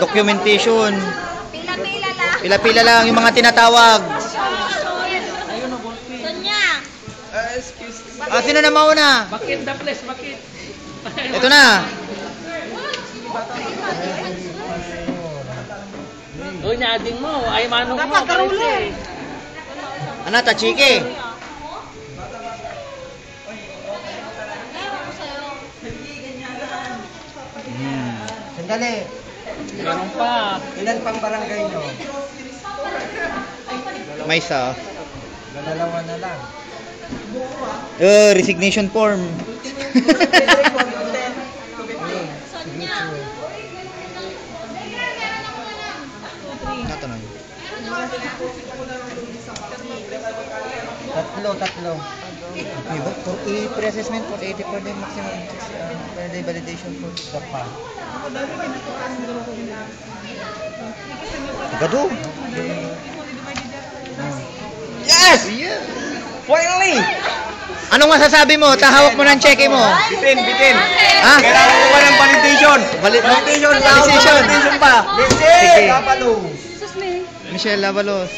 Documentation. Pila-pila lang. Pila-pila lang yung mga tinatawag. Sonya. Excuse me. Sino na mauna? Bakit the place? Bakit? Ito na. Uy, nyading mo. Ay, manong mo. Dapat Ano, tachike? Sandali. Meron pa. Ilan pang barangay nyo? May isa. Dalawa na lang. Resignation form. Natanong. Tatlo. For pre-assessment for 80 per day maximum per day validation for Isa pa. Gado. Yes! Finally! Anong masasabi mo? Tahawak mo ng cheque mo. Bitin. Ha? Kailangan ko pa ng validation. Validation. Validation pa. Sige. Kapalo. Michelle Lavalos.